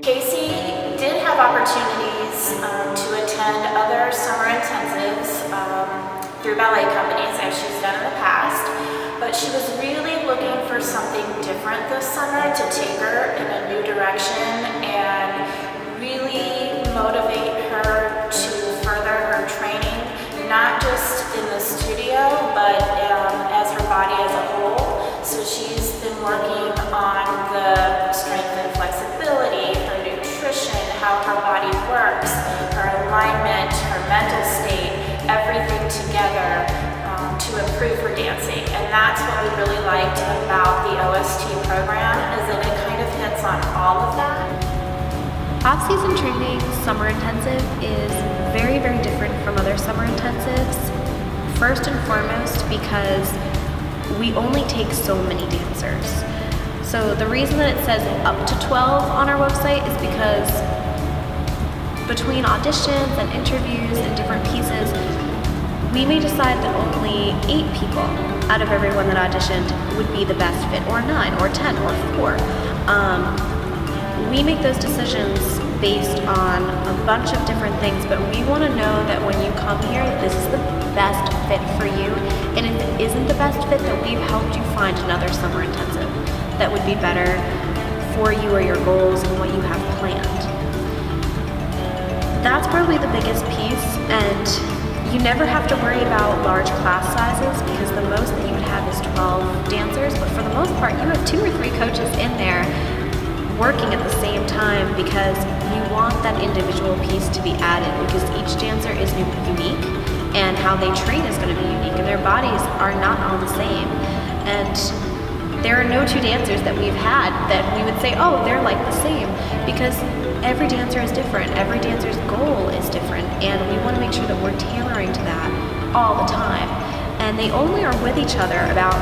Casey did have opportunities to attend other summer intensives through ballet companies, as she's done in the past, but she was really looking for something different this summer to take her in a new direction and really motivate her to further her training, not just in the studio, but as her body as a whole. So she's been working on the strength and flexibility, her nutrition, how her body works, her alignment, her mental state, everything together to improve her dancing. And that's what we really liked about the OST program, is that it kind of hits on all of that. Off-season training summer intensive is very, very different from other summer intensives. First and foremost, because we only take so many dancers. So the reason that it says up to 12 on our website is because between auditions and interviews and different pieces, we may decide that only 8 people out of everyone that auditioned would be the best fit, or 9, or 10, or 4. We make those decisions based on a bunch of different things, but we want to know that when you come here, this is the best fit for you. And if it isn't the best fit, that we've helped you find another summer intensive that would be better for you or your goals and what you have planned. That's probably the biggest piece, and you never have to worry about large class sizes, because the most that you would have is 12 dancers, but for the most part, you have 2 or 3 coaches in there working at the same time, because you want that individual piece to be added, because each dancer is unique and how they train is going to be unique, and their bodies are not all the same. And there are no 2 dancers that we've had that we would say, oh, they're like the same, because every dancer is different, every dancer's goal is different, and we want to make sure that we're tailoring to that all the time. And they only are with each other about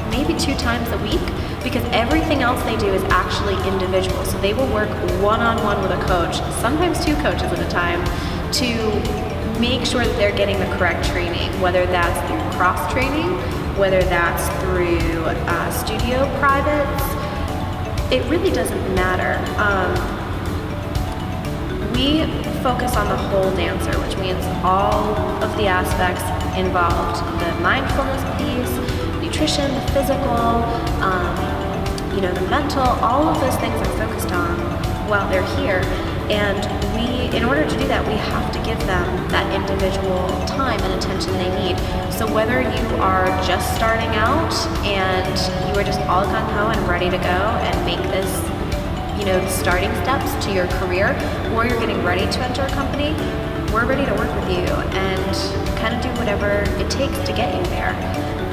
maybe 2 times a week, because everything else they do is actually individual. So they will work one-on-one with a coach, sometimes 2 coaches at a time, to make sure that they're getting the correct training, whether that's through cross-training, whether that's through studio privates. It really doesn't matter. We focus on the whole dancer, which means all of the aspects involved, the mindfulness piece, nutrition, the physical, the mental, all of those things are focused on while they're here. And in order to do that, we have to give them that individual time and attention they need. So whether you are just starting out and you are just all gung-ho and ready to go and make this, the starting steps to your career, or you're getting ready to enter a company, we're ready to work with you and kind of do whatever it takes to get you there.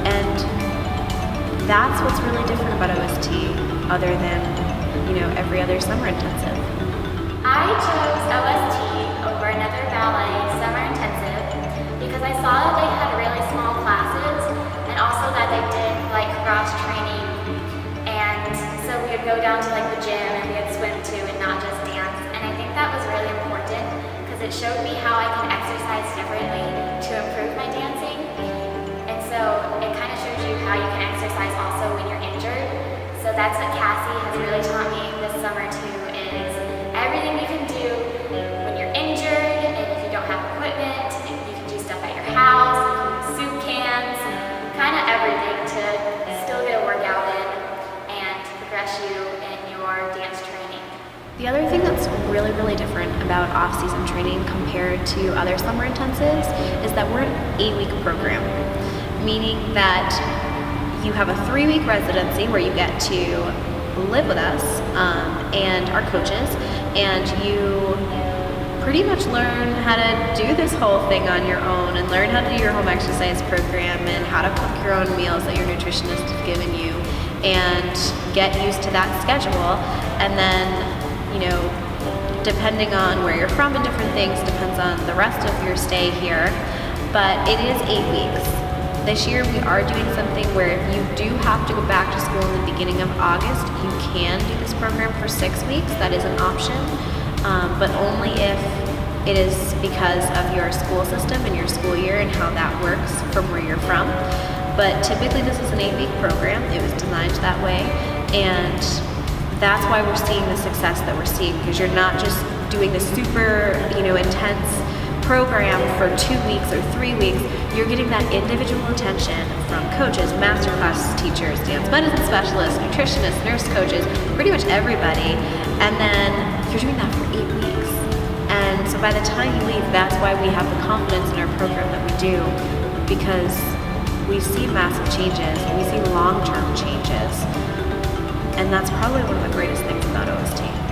And that's what's really different about OST, other than, every other summer intensive. I chose OST over another ballet summer intensive because I saw that they had really small classes, and also that they did cross training, and so we would go down to the gym and we would swim too and not just dance. And I think that was really important because it showed me how I can exercise differently to improve my dancing. And so it kind of shows you how you can exercise also when you're injured. So that's what Cassie has really taught me this summer too, is everything you can do when you're injured, and if you don't have equipment, and you can do stuff at your house, soup cans, kind of everything to still get a workout in and progress you in your dance training. The other thing that's really, really different about off-season training compared to other summer intensives is that we're an 8-week program, meaning that you have a 3-week residency where you get to live with us and our coaches, and you pretty much learn how to do this whole thing on your own, and learn how to do your home exercise program and how to cook your own meals that your nutritionist has given you, and get used to that schedule. And then, depending on where you're from and different things, depends on the rest of your stay here, but it is 8 weeks. This year we are doing something where if you do have to go back to school in the beginning of August, you can do this program for 6 weeks. That is an option, but only if it is because of your school system and your school year and how that works from where you're from. But typically this is an 8-week program. It was designed that way, And that's why we're seeing the success that we're seeing, because you're not just doing the super, intense program for 2 weeks or 3 weeks. You're getting that individual attention from coaches, masterclass teachers, dance medicine specialists, nutritionists, nurse coaches, pretty much everybody. And then you're doing that for 8 weeks. And so by the time you leave, that's why we have the confidence in our program that we do, because we see massive changes, we see long-term changes. And that's probably one of the greatest things about OST.